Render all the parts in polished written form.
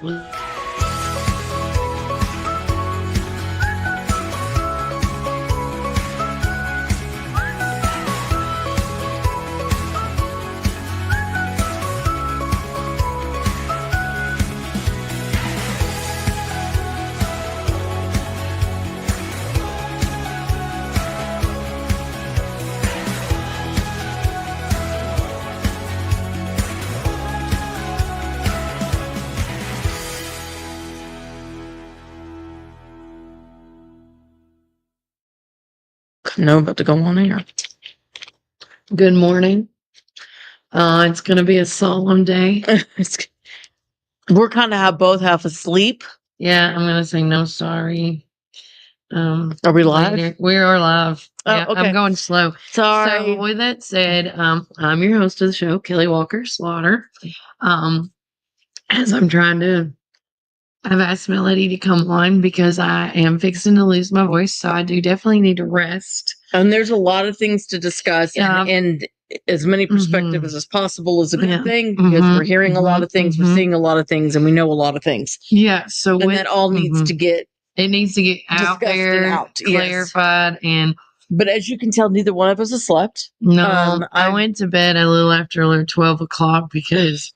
No, about to go on air. Good morning. It's going to be a solemn day. We're kind of both half asleep. Yeah, I'm going to say no sorry. Are we live? Later. We are live. Yeah, okay. I'm going slow. Sorry. So with that said, I'm your host of the show, Kelly Walker Slaughter. As I'm trying to, I've asked Melody to come on because I am fixing to lose my voice, so I do definitely need to rest. And there's a lot of things to discuss, and as many perspectives as possible is a good thing, because we're hearing a lot of things, we're seeing a lot of things, and we know a lot of things. Yeah, so and that all needs to get out there, clarified, and but as you can tell, neither one of us has slept. No, I went to bed a little after 12 o'clock because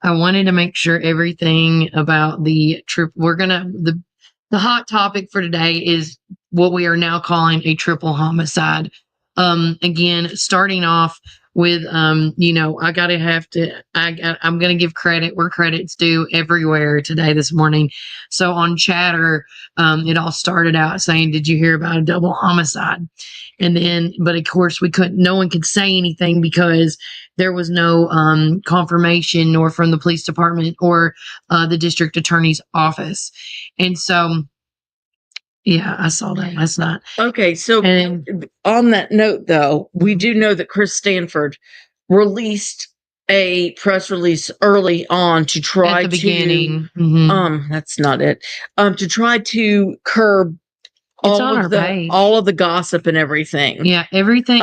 I wanted to make sure everything about the trip. The hot topic for today is what we are now calling a triple homicide. Again, starting off with, I'm going to give credit where credit's due everywhere this morning. So on Chatter, it all started out saying, did you hear about a double homicide? And then, but of course no one could say anything because there was no confirmation nor from the police department or the district attorney's office. And so, yeah, I saw that last night. Okay, so on that note, though, we do know that Chris Stanford released a press release early on to try beginning. That's not it. To try to curb all of the gossip and everything. Yeah, everything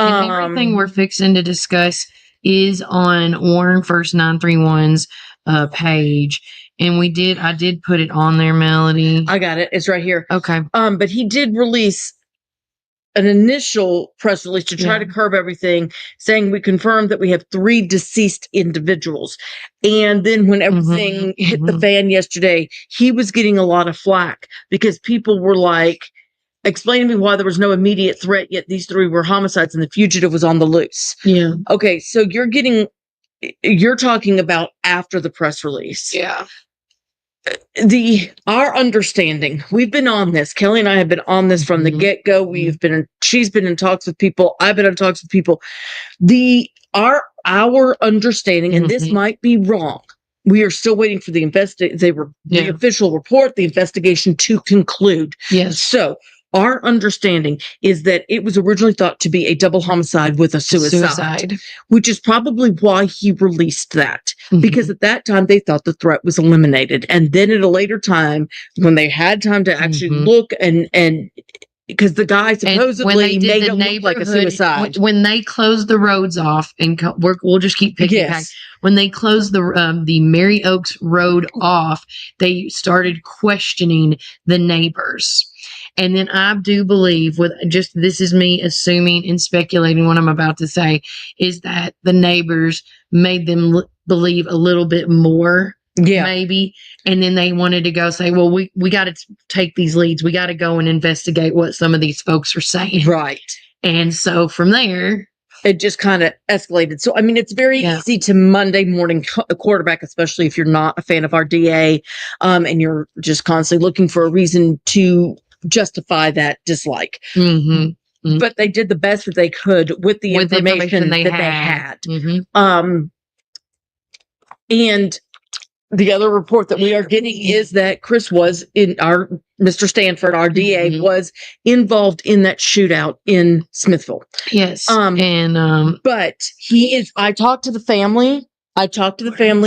we're fixing to discuss is on Warren First 931's page. And I did put it on there, Melody. I got it. It's right here. Okay. But he did release an initial press release to try to curb everything, saying we confirmed that we have 3 deceased individuals. And then when everything hit the fan yesterday, he was getting a lot of flack because people were like, explain to me why there was no immediate threat, yet these 3 were homicides and the fugitive was on the loose. Yeah. Okay, so you're talking about after the press release. Yeah. Our understanding, we've been on this, Kelly and I have been on this from the get-go. She's been in talks with people, I've been in talks with people. Our understanding, and this might be wrong, we are still waiting for the official report, the investigation to conclude. Yes. So our understanding is that it was originally thought to be a double homicide with a suicide. Which is probably why he released that. Because at that time, they thought the threat was eliminated. And then at a later time, when they had time to actually look and because the guy supposedly made it look like a suicide. When they closed the roads off, and we'll just keep picking back. When they closed the Mary Oaks Road off, they started questioning the neighbors. And then I do believe, this is me assuming and speculating what I'm about to say, is that the neighbors made them believe a little bit more. Yeah. Maybe. And then they wanted to go say, well, we got to take these leads. We got to go and investigate what some of these folks are saying. Right. And so from there, it just kind of escalated. So, I mean, it's very easy to Monday morning quarterback, especially if you're not a fan of our DA, and you're just constantly looking for a reason to justify that dislike. But they did the best that they could with the information that they had. And the other report that we are getting is that Chris was Mr. Stanford, our DA, was involved in that shootout in Smithville. Yes. But I talked to the family.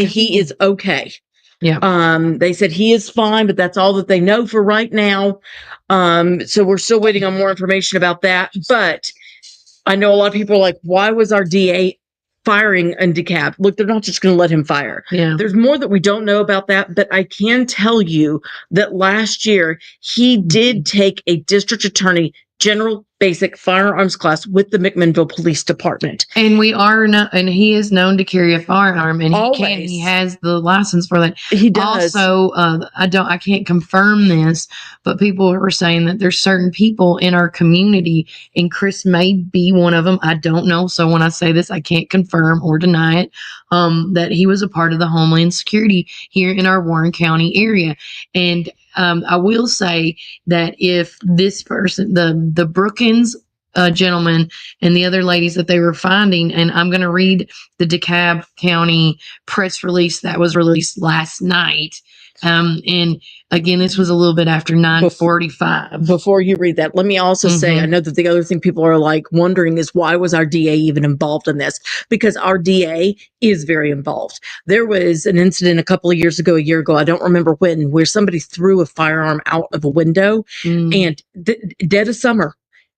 He is okay. Yeah. They said he is fine, but that's all that they know for right now. So we're still waiting on more information about that. But I know a lot of people are like, why was our DA firing in DeKalb. Look, they're not just going to let him fire. Yeah. There's more that we don't know about that, but I can tell you that last year he did take a district attorney general basic firearms class with the McMinnville Police Department. And he is known to carry a firearm, and he has the license for that. He does. Also, I can't confirm this, but people are saying that there's certain people in our community, and Chris may be one of them. I don't know. So when I say this, I can't confirm or deny it, that he was a part of the Homeland Security here in our Warren County area. And I will say that if this person, the Brookins gentleman and the other ladies that they were finding, and I'm going to read the DeKalb County press release that was released last night. And again, this was a little bit after 9:45. Before you read that, let me also say, I know that the other thing people are like wondering is why was our DA even involved in this? Because our DA is very involved. There was an incident a year ago, I don't remember when, where somebody threw a firearm out of a window and dead of summer.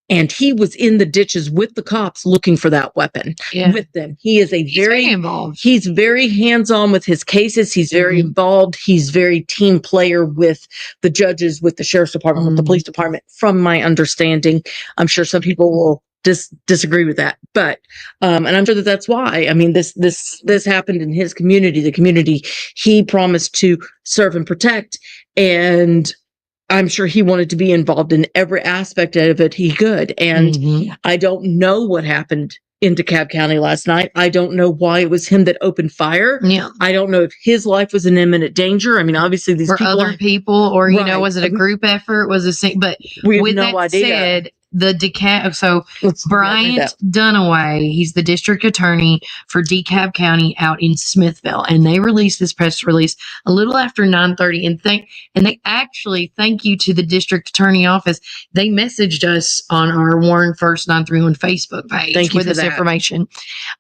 And he was in the ditches with the cops looking for that weapon with them. He is he's very involved. He's very hands-on with his cases. He's very involved. He's very team player with the judges, with the sheriff's department, with the police department, from my understanding. I'm sure some people will disagree with that, but and I'm sure that that's why. I mean, this happened in his community, the community he promised to serve and protect, and I'm sure he wanted to be involved in every aspect of it he could. And I don't know what happened in DeKalb County last night. I don't know why it was him that opened fire. Yeah. I don't know if his life was in imminent danger. I mean, obviously these or people other people, or, was it a group effort? Was it, but we have with no that idea. said, the Bryant Dunaway, he's the district attorney for DeKalb County out in Smithville, and they released this press release a little after 9:30. And they actually, thank you to the district attorney office, they messaged us on our Warren First 931 Facebook page with this information.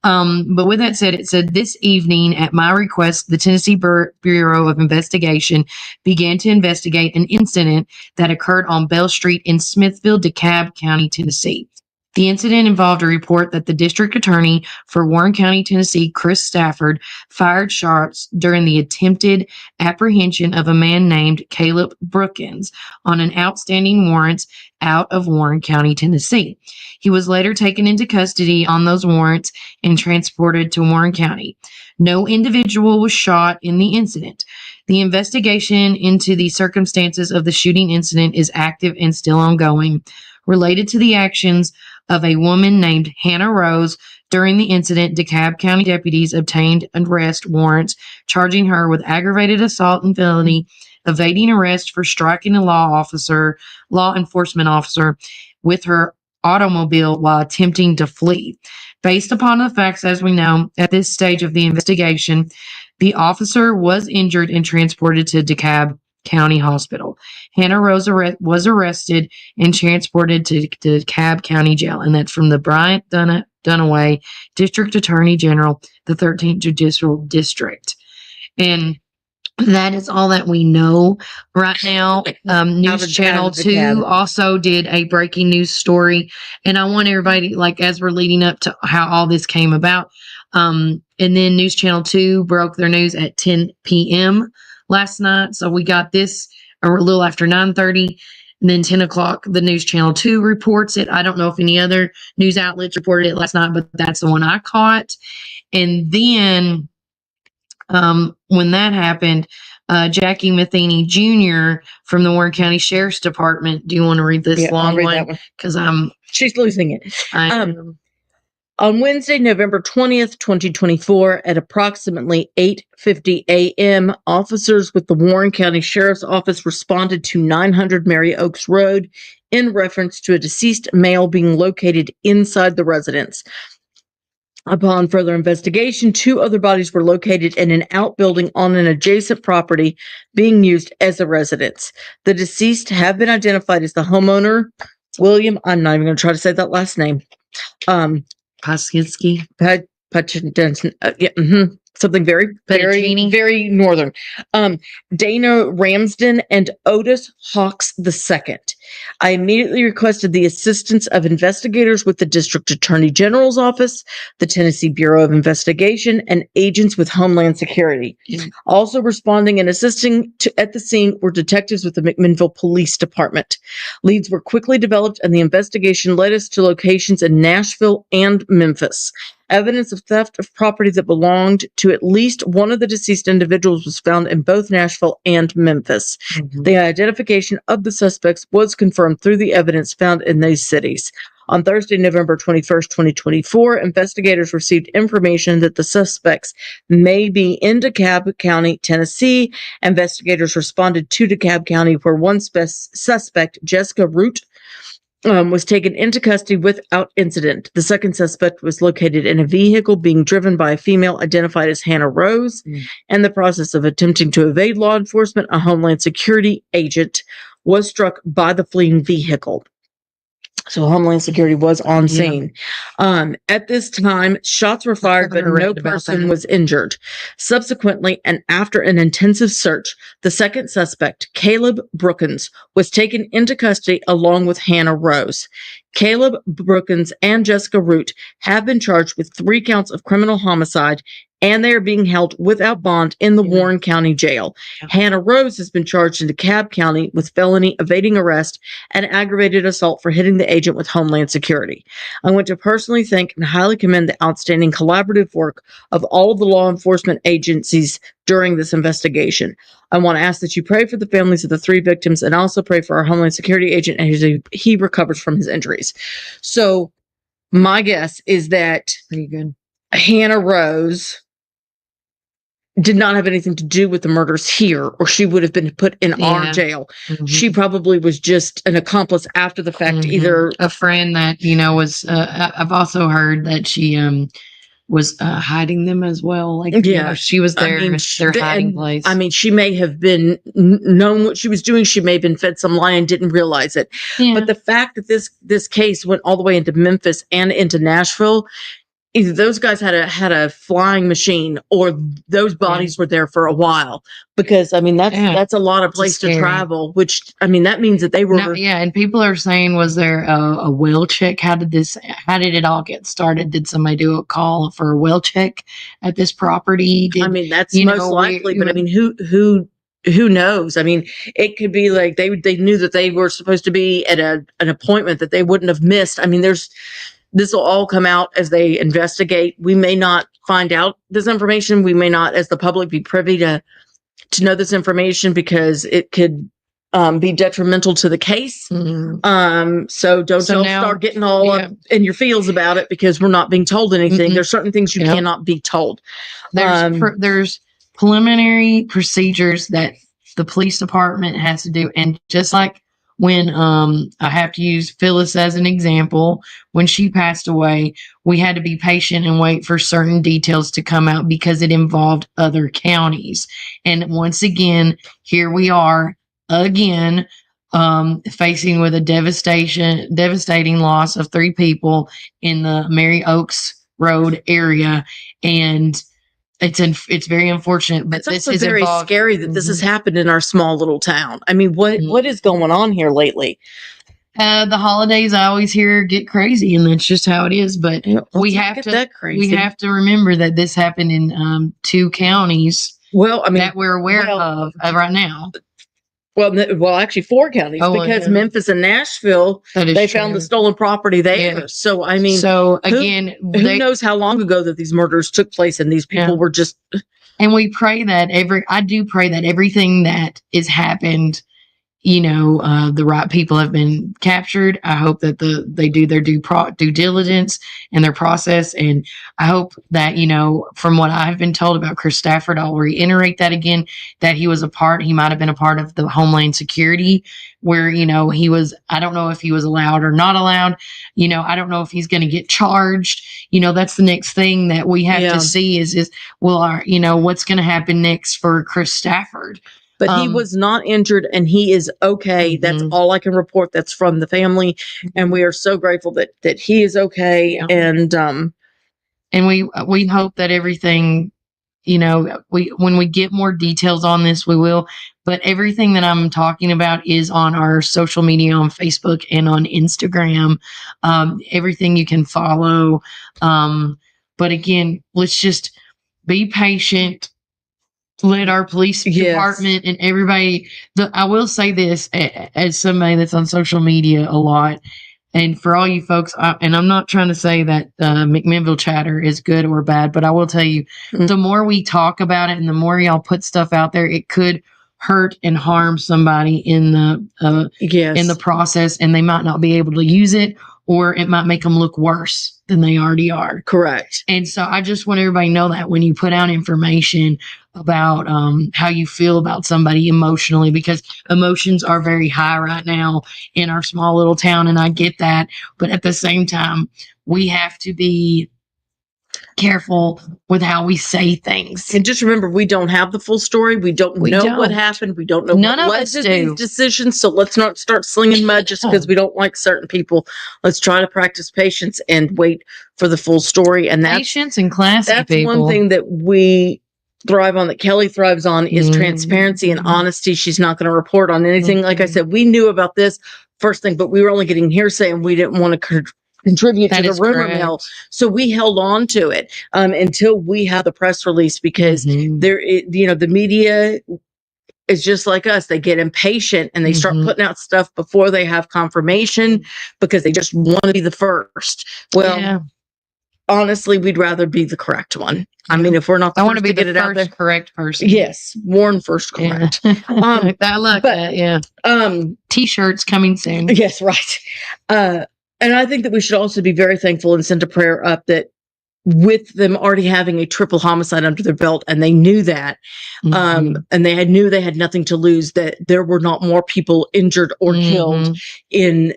But with that said, it said, this evening, at my request, the Tennessee Bureau of Investigation began to investigate an incident that occurred on Bell Street in Smithville, DeKalb County, Tennessee. The incident involved a report that the district attorney for Warren County, Tennessee, Chris Stafford, fired shots during the attempted apprehension of a man named Caleb Brookins on an outstanding warrant out of Warren County, Tennessee. He was later taken into custody on those warrants and transported to Warren County. No individual was shot in the incident. The investigation into the circumstances of the shooting incident is active and still ongoing. Related to the actions of a woman named Hannah Rose during the incident, DeKalb County deputies obtained arrest warrants charging her with aggravated assault and felony, evading arrest for striking a law enforcement officer with her automobile while attempting to flee. Based upon the facts, as we know, at this stage of the investigation, the officer was injured and transported to DeKalb County Hospital. Hannah Rose was arrested and transported to DeKalb County Jail, and that's from the Bryant Dunaway District Attorney General, the 13th Judicial District. And that is all that we know right now. News Channel 2 also did a breaking news story, and I want everybody, like, as we're leading up to how all this came about, and then News Channel 2 broke their news at 10 p.m. last night. So we got this a little after 9:30, and then 10 o'clock, the News Channel 2 reports it. I don't know if any other news outlets reported it last night, but that's the one I caught. And then when that happened, Jackie Matheny Jr. from the Warren County Sheriff's Department. Do you want to read this long one? Because she's losing it. On Wednesday, November 20th, 2024, at approximately 8:50 a.m., officers with the Warren County Sheriff's Office responded to 900 Mary Oaks Road in reference to a deceased male being located inside the residence. Upon further investigation, 2 other bodies were located in an outbuilding on an adjacent property being used as a residence. The deceased have been identified as the homeowner, William, I'm not even going to try to say that last name, Paskinski. Sorry something very, Fettuccine? very northern. Dana Ramsden and Otis Hawks II. I immediately requested the assistance of investigators with the District Attorney General's Office, the Tennessee Bureau of Investigation, and agents with Homeland Security. Also responding and assisting at the scene were detectives with the McMinnville Police Department. Leads were quickly developed, and the investigation led us to locations in Nashville and Memphis. Evidence of theft of property that belonged to at least one of the deceased individuals was found in both Nashville and Memphis. The identification of the suspects was confirmed through the evidence found in these cities. On Thursday, November 21st, 2024, investigators received information that the suspects may be in DeKalb County, Tennessee. Investigators responded to DeKalb County, where one suspect, Jessica Root, was taken into custody without incident. The second suspect was located in a vehicle being driven by a female identified as Hannah Rose. In the process of attempting to evade law enforcement, a Homeland Security agent was struck by the fleeing vehicle. So Homeland Security was on scene. At this time, shots were fired, but no person was injured. Subsequently, and after an intensive search, the second suspect, Caleb Brookins, was taken into custody along with Hannah Rose. Caleb Brookins and Jessica Root have been charged with 3 counts of criminal homicide, and they are being held without bond in the Warren County Jail. Hannah Rose has been charged in DeKalb County with felony evading arrest and aggravated assault for hitting the agent with Homeland Security. I want to personally thank and highly commend the outstanding collaborative work of all of the law enforcement agencies during this investigation. I want to ask that you pray for the families of the 3 victims and also pray for our Homeland Security agent as he recovers from his injuries. So my guess is that Hannah Rose did not have anything to do with the murders here, or she would have been put in our jail. She probably was just an accomplice after the fact, either a friend that, was, I've also heard that she, was hiding them as well. Like, she was there, their hiding place. I mean, she may have been known what she was doing. She may have been fed some lie and didn't realize it. But the fact that this case went all the way into Memphis and into Nashville, either those guys had a flying machine, or those bodies were there for a while. Because I mean, that's a lot of place to travel. Which I mean, that means that they were. And people are saying, was there a well check? How did it all get started? Did somebody do a call for a well check at this property? I mean, that's most likely. But I mean, who knows? I mean, it could be like they knew that they were supposed to be at an appointment that they wouldn't have missed. I mean, this will all come out as they investigate. We may not find out this information. We may not, as the public, be privy to know this information because it could be detrimental to the case. So don't start getting all up in your feels about it because we're not being told anything. There's certain things you cannot be told. There's preliminary procedures that the police department has to do. And just like when I have to use Phyllis as an example, when she passed away, we had to be patient and wait for certain details to come out because it involved other counties. And once again, here we are again, facing with a devastating loss of 3 people in the Mary Oaks Road area. And it's very unfortunate, but this is very scary that this has happened in our small little town. I mean, what is going on here lately? The holidays I always hear get crazy, and that's just how it is. But we have to remember that this happened in 2 counties. Well, I mean, that we're aware of right now. Well, actually 4 counties because Memphis and Nashville, they found the stolen property there. Yeah. So, I mean, again, who knows how long ago that these murders took place and these people were just. And we pray that I do pray that everything that has happened, the right people have been captured. I hope that they do their due diligence and their process. And I hope that, from what I've been told about Chris Stafford, I'll reiterate that again, that he might have been a part of the Homeland Security where, he was, I don't know if he was allowed or not allowed. I don't know if he's going to get charged. That's the next thing that we have to see is what's going to happen next for Chris Stafford. But he was not injured and he is okay. That's all I can report. That's from the family. And we are so grateful that he is okay. And we hope that everything, when we get more details on this, we will. But everything that I'm talking about is on our social media on Facebook and on Instagram. Everything you can follow. But again, let's just be patient. Let our police department and everybody. I will say this as somebody that's on social media a lot. And for all you folks, and I'm not trying to say that McMinnville chatter is good or bad, but I will tell you, the more we talk about it and the more y'all put stuff out there, it could hurt and harm somebody in the process, and they might not be able to use it, or it might make them look worse than they already are. Correct. And so I just want everybody to know that when you put out information about how you feel about somebody emotionally, because emotions are very high right now in our small little town, and I get that. But at the same time, we have to be careful with how we say things. And just remember, we don't have the full story. We don't know what happened. We don't know None what of led us to do. these decisions. So let's not start slinging mud just because we don't like certain people. Let's try to practice patience and wait for the full story. And patience and classy that's people. one thing that we thrive on, that Kelly thrives on, is transparency and honesty. She's not going to report on anything. Like I said, we knew about this first thing, but we were only getting hearsay, and we didn't want to contribute to the rumor mill. So we held on to it until we had the press release, because the media is just like us. They get impatient and they start putting out stuff before they have confirmation, because they just want to be the first. Well, honestly, we'd rather be the correct one. I mean, if we're not, I want to be the first correct person. Yes, Warren first correct. I like that. Yeah. T-shirts coming soon. Yes, right. And I think that we should also be very thankful and send a prayer up that, with them already having a triple homicide under their belt, and they knew that, and they knew they had nothing to lose, that there were not more people injured or killed in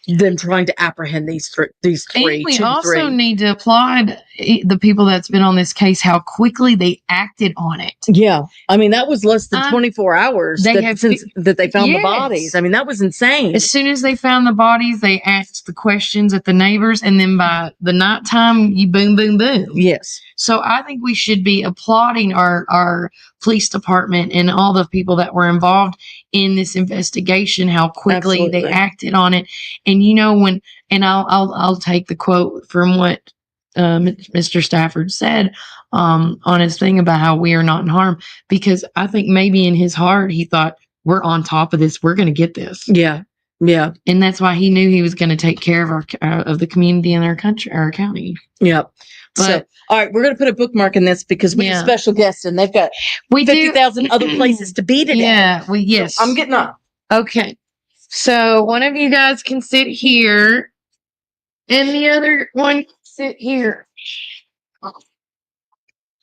them trying to apprehend these three. And we also need to applaud the people that's been on this case, how quickly they acted on it. Yeah. I mean, that was less than 24 hours that they found the bodies. I mean, that was insane. As soon as they found the bodies, they asked the questions at the neighbors, and then by the nighttime, you boom, boom, boom. Yes. So I think we should be applauding our police department and all the people that were involved in this investigation, how quickly they acted on it. And I'll take the quote from what Mr. Stafford said on his thing about how we are not in harm, because I think maybe in his heart he thought, we're on top of this, we're going to get this. Yeah. And that's why he knew he was going to take care of of the community in our country, our county. Yep. But all right, we're going to put a bookmark in this, because we have special guests, and they've got 50,000 other places to be today. Yeah. Yes. So I'm getting up. Okay. So one of you guys can sit here, and the other one can sit here.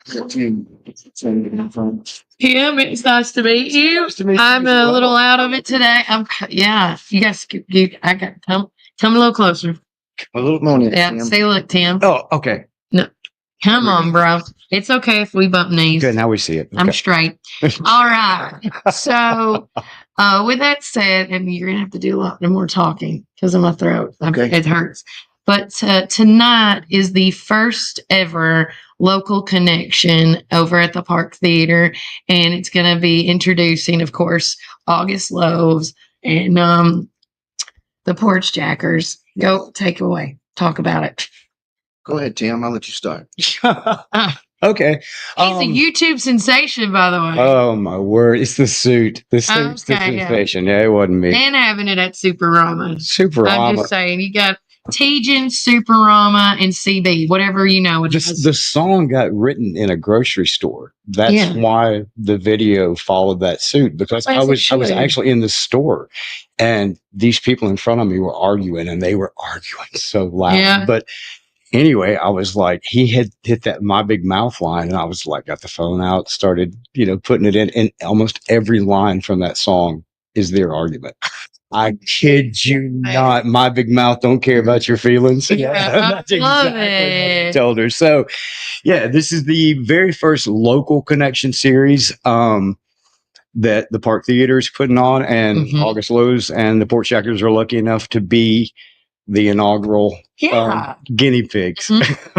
Kim, it's nice to meet you. Nice to meet you. I'm a little out of it today. You guys, tell me a little closer. A little more. Yeah, say look, Tim. Oh, okay. No, come on, bro. It's okay if we bump knees. Good, now we see it. Okay. I'm straight. All right. So, with that said, and you're gonna have to do a lot more talking because of my throat. Okay. It hurts. But tonight is the first ever local connection over at the Park Theater, and it's going to be introducing, of course, August Loaves and the Porch Jackers. Go, take away. Talk about it. Go ahead, Tim. I'll let you start. Okay. He's a YouTube sensation, by the way. Oh, my word. It's the suit. The suit's the sensation. Yeah, it wasn't me. And having it at Superama. Superama. I'm just saying, you got Tejan, Superama, and CB, whatever you know. The song got written in a grocery store. That's why the video followed that suit, because I was actually in the store, and these people in front of me were arguing, and they were arguing so loud. Yeah. But anyway, I was like, he had hit that My Big Mouth line, and I was like, got the phone out, started, putting it in, and almost every line from that song is their argument. I kid you not. My Big Mouth don't care about your feelings. Yeah, that's exactly what I told her. So, this is the very first local connection series that the Park Theater is putting on, and August Lowe's and the Porch Jackers are lucky enough to be the inaugural guinea pigs,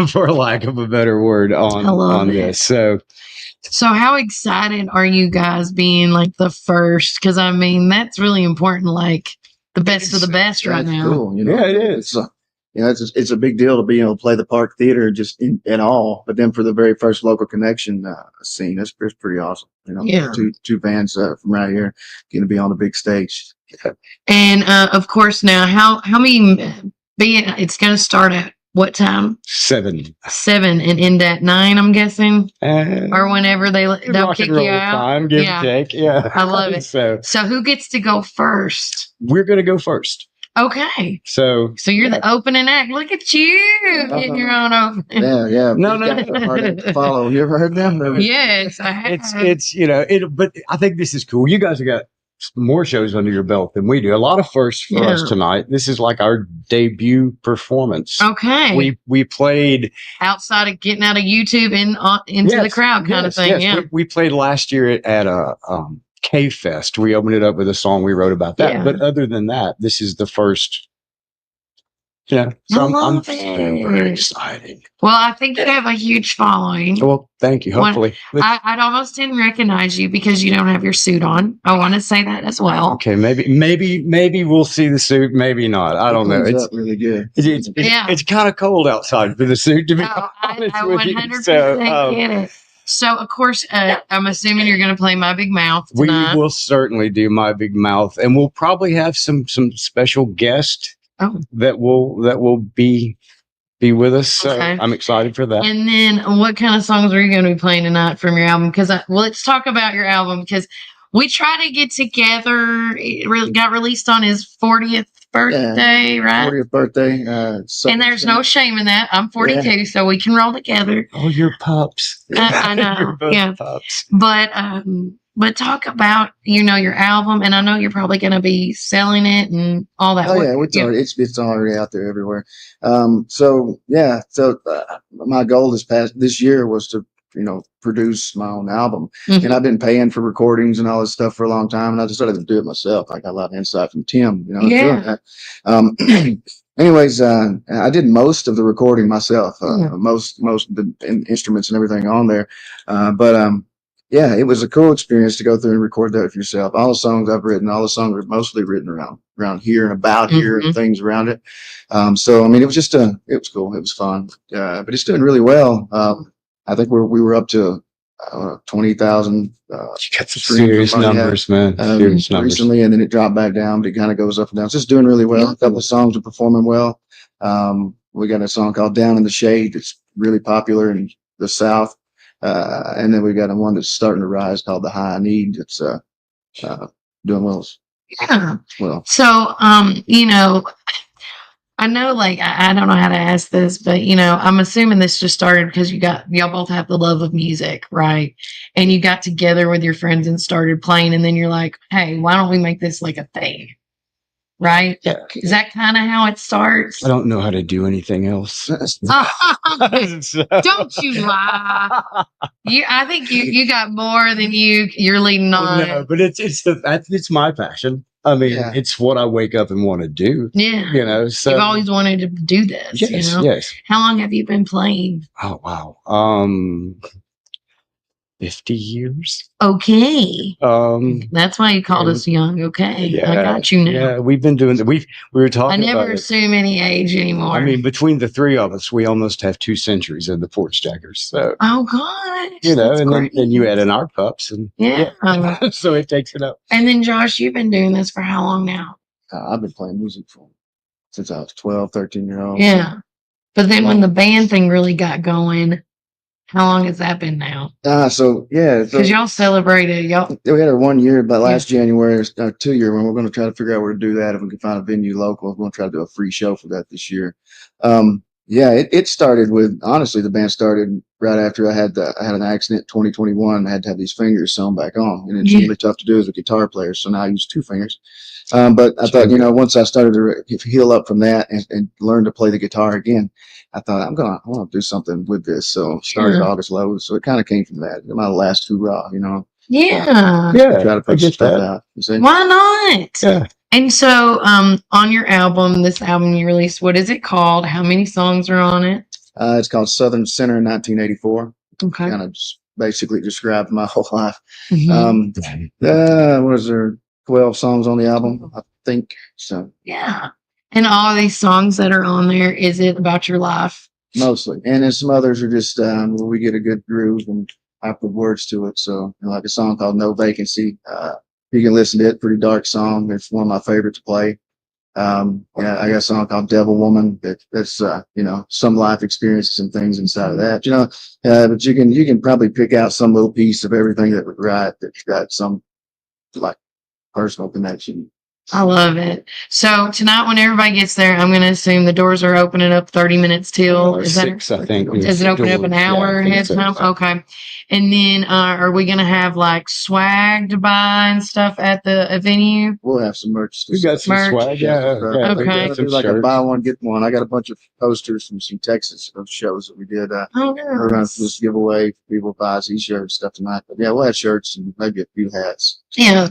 for lack of a better word, on this. So, So how excited are you guys being like the first? Because I mean, that's really important. Like the best of the best right That's now. cool. Yeah, it is. It's a big deal to be able to play the Park Theater just in all, but then for the very first local connection scene, it's pretty awesome. Yeah. Two bands from right here going to be on the big stage. And of course, now how many? Being it's going to start at what time? 7. 7 and end at 9. I'm guessing, or whenever they'll Rock kick and roll you out. time, give Yeah. or take. Yeah, I love it. So So who gets to go first? we're gonna go first. Okay. So You're the opening act. Look at you getting your own opening. Yeah. No. These guys are hard to follow. You ever heard them? Yes, I have. it's but I think this is cool. You guys have got more shows under your belt than we do. A lot of firsts for us tonight. This is like our debut performance. Okay. We played outside of getting out of YouTube and into the crowd kind of thing. Yes. Yeah. We played last year at a K Fest. We opened it up with a song we wrote about that. Yeah. But other than that, this is the first. Yeah, so I'm very excited. Well, I think you have a huge following. Well, thank you. Hopefully, I almost didn't recognize you because you don't have your suit on. I want to say that as well. Okay, maybe we'll see the suit. Maybe not. I don't know. It's really good. It's kind of cold outside for the suit, to be honest I with 100% you. So, get it. So, of course, I'm assuming you're going to play My Big Mouth we tonight. will certainly do My Big Mouth, and we'll probably have some special guests that will be with us. So I'm excited for that. And then what kind of songs are you going to be playing tonight from your album? Because let's talk about your album, because we try to get together. It got released on his 40th birthday, right? 40th birthday. And there's no shame in that. I'm 42, so we can roll together. Oh, you're pups. I know. You're both Yeah. pups. But talk about, your album, and I know you're probably going to be selling it and all that. Oh yeah, it's already out there everywhere. So my goal this year was to produce my own album, and I've been paying for recordings and all this stuff for a long time, and I decided to do it myself. I got a lot of insight from Tim, doing that. Anyways, I did most of the recording myself, most of the instruments and everything on there, yeah, it was a cool experience to go through and record that for yourself. All the songs I've written, all the songs are mostly written around here and about here and things around it. So I mean, it was cool. It was fun. But it's doing really well. I think we were up to 20,000. You got some serious numbers, man. Serious numbers recently, and then it dropped back down. But it kind of goes up and down. So it's doing really well. A couple of songs are performing well. We got a song called "Down in the Shade" that's really popular in the South. And then we got one that's starting to rise called "The High I Need." It's doing well. Yeah. Well, so I know, like, I don't know how to ask this, but I'm assuming this just started because y'all both have the love of music, right? And you got together with your friends and started playing, and then you're like, hey, why don't we make this like a thing? Right? Yeah. Is that kind of how it starts? I don't know how to do anything else. Don't you lie. I think you got more than you're leading on. No, but it's my passion. I mean, it's what I wake up and want to do. Yeah. So you've always wanted to do this. Yes, yes. How long have you been playing? Oh, wow. 50 years. Okay. That's why you called us young. Okay. Yeah, I got you now. Yeah, we've been doing that. We were talking I never assume any age anymore. I mean, between the three of us, we almost have 2 centuries of the Porch Jackers. So, oh gosh. And then you add in our pups, and so it takes it up. And then Josh, you've been doing this for how long now? I've been playing music since I was 12, 13 years old. Yeah. But then when the band thing really got going, how long has that been now? Because y'all celebrated. We had our 1 year, but last January, our 2 year, when we're going to try to figure out where to do that. If we can find a venue local, we're going to try to do a free show for that this year. It started with, honestly, the band started right after I had an accident in 2021. I had to have these fingers sewn back on, and it's really tough to do as a guitar player. So now I use 2 fingers. But I thought, once I started to heal up from that and learn to play the guitar again, I thought I want to do something with this. So started August Low. So it kind of came from that. My last hoorah, Yeah. Try to put stuff out. You see? Why not? Yeah. And so, on your album, this album you released, what is it called? How many songs are on it? It's called Southern Center 1984. Okay. Kind of just basically described my whole life. Mhm. What is there? 12 songs on the album, I think. So Yeah. And all these songs that are on there, is it about your life? mostly, and then some others are just where we get a good groove and I put words to it. So like a song called "No Vacancy." You can listen to it. Pretty dark song. It's one of my favorite to play. Yeah, I got a song called "Devil Woman." That's some life experiences and things inside of that. But you can probably pick out some little piece of everything that we write that's got some like personal connection. I love it. So tonight, when everybody gets there, I'm going to assume the doors are opening up 30 minutes till. Or Is that? 6, I think. Is it opening up an hour Yeah, I think ahead of so. time? Okay. And then are we going to have like swag to buy and stuff at the venue? We'll have some merch. We got some Merch. swag. Yeah. Okay. We got some Do like a shirts. buy one get one. I got a bunch of posters from some Texas shows that we did. Oh, We're gonna nice. just give away for people buy t-shirts stuff tonight. But yeah, we'll have shirts and maybe a few hats. Yeah.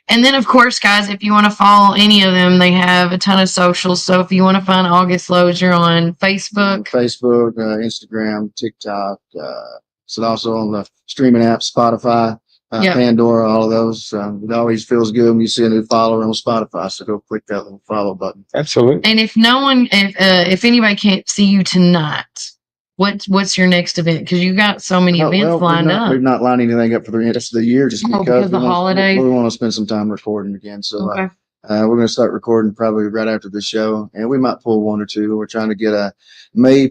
And then, of course, guys, if you want to follow any of them, they have a ton of socials. So if you want to find August Lowe's, you're on Facebook. Facebook, Instagram, TikTok. So also on the streaming apps, Spotify, Yep. Pandora, all of those. It always feels good when you see a new follower on Spotify. So go click that little follow button. Absolutely. And if anybody can't see you tonight, what's your next event? Because you got so many events lined up. We've not lined anything up for the rest of the year just Oh, because because the holidays? we want to spend some time recording again. So Okay. we're going to start recording probably right after the show, and we might pull one or two. We're trying to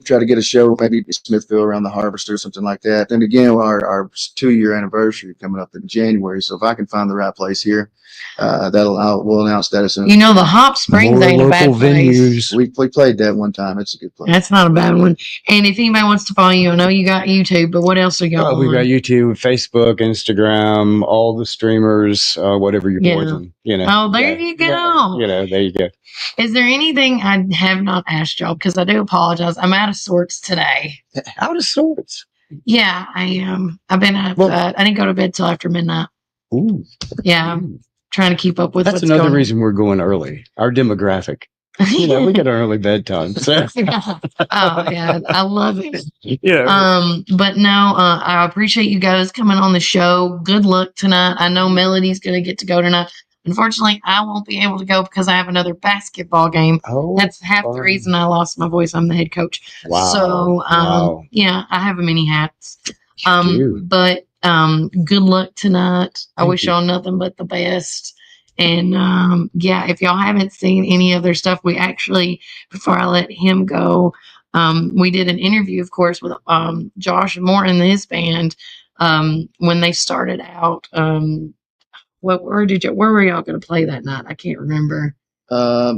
try to get a show maybe in Smithville around the Harvest or something like that. Then again, our 2-year anniversary coming up in January. So if I can find the right place here, we'll announce that as soon. You know, the Hop Springs More ain't a bad local place. venues. We played that one time. It's a good place. That's not a bad one. And if anybody wants to follow you, I know you got YouTube, but what else are y'all We got on? YouTube, Facebook, Instagram, all the streamers, whatever you're Yeah. poison. Oh, there you go. There you go. Is there anything I have not asked y'all? Because I do apologize. I'm out of sorts today. Out of sorts. Yeah, I am. I've been up. Well- I didn't go to bed till after midnight. Ooh. Yeah, I'm trying to keep up with That's what's another going reason we're going early. Our demographic. We get an early bedtime. So, Oh yeah, I love it. yeah. But no, I appreciate you guys coming on the show. Good luck tonight. I know Melody's gonna get to go tonight. Unfortunately, I won't be able to go because I have another basketball game. Oh, That's half the fun. reason I lost my voice. I'm the head coach. Wow. So Wow. yeah, I have many hats. do. But good luck tonight. I Thank wish you. y'all nothing but the best. And yeah, if y'all haven't seen any other stuff, we actually, before I let him go, we did an interview, of course, with Josh Moore and his band when they started out. Where were y'all going to play that night? I can't remember. I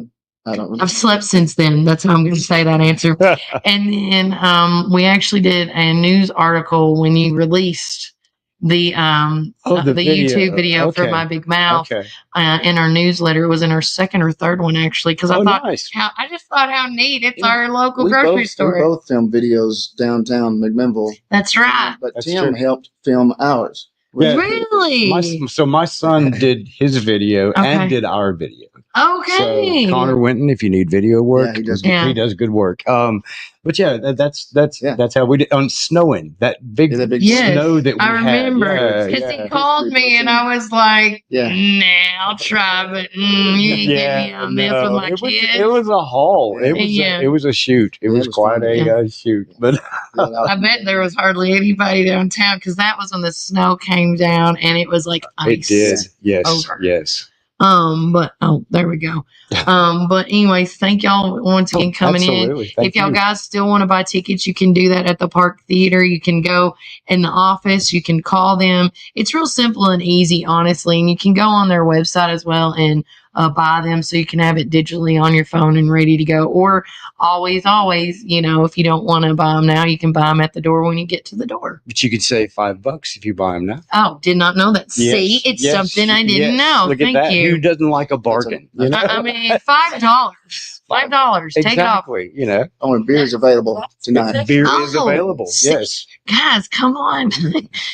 don't remember. I've slept since then. That's how I'm going to say that answer. And then we actually did a news article when you released the the video. YouTube video for Okay. My Big Mouth Okay. in our newsletter. It was in our second or third one actually, because I thought Nice. I just thought how neat it's Yeah. our local We grocery store. both filmed videos downtown McMinnville, That's right. but That's Tim true. helped film ours. Yeah. Really? My son did his video Okay. and did our video. Okay. So Connor Winton, if you need video work, Yeah, he does good. he does good work. But yeah, that's Yeah. that's how we did on snowing. That big, Yeah, that big Yes, snow that we I remember had. because Yeah, he called me and I was like, Yeah. "Nah, I'll try, but you ain't get me on this with my it was, kids." it was a haul. It was Yeah. it was a shoot. It Yeah, was it was quite fun. a shoot. But I bet there was hardly anybody downtown because that was when the snow came down and it was like ice. it did. Yes. Over. Yes. But there we go. But anyways, thank y'all once again coming in. Absolutely. Thank If y'all you. guys still want to buy tickets, you can do that at the Park Theater. You can go in the office. You can call them. It's real simple and easy, honestly. And you can go on their website as well and buy them so you can have it digitally on your phone and ready to go. Or always, if you don't want to buy them now, you can buy them at the door when you get to the door. But you could save $5 if you buy them now. Oh, did not know that. Yes, See, it's yes, something I didn't yes. know. Look Thank at that. you. Who doesn't like a bargain? You know? I mean, $5. $5. Take it off. Exactly. You know, Only beer's available tonight. beer is Oh, available. see? Yes. Guys, come on.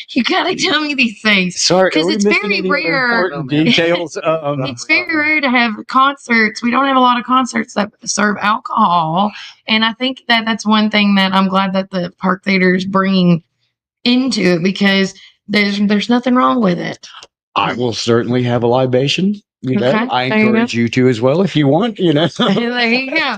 You got to tell me these things. Sorry, 'Cause are we it's missing very any other rare. important details. It's very rare to have concerts. We don't have a lot of concerts that serve alcohol. And I think that that's one thing that I'm glad that the Park Theater is bringing into it because there's nothing wrong with it. I will certainly have a libation. You know, Okay, I there you encourage you to as well if you want. You know, There you go.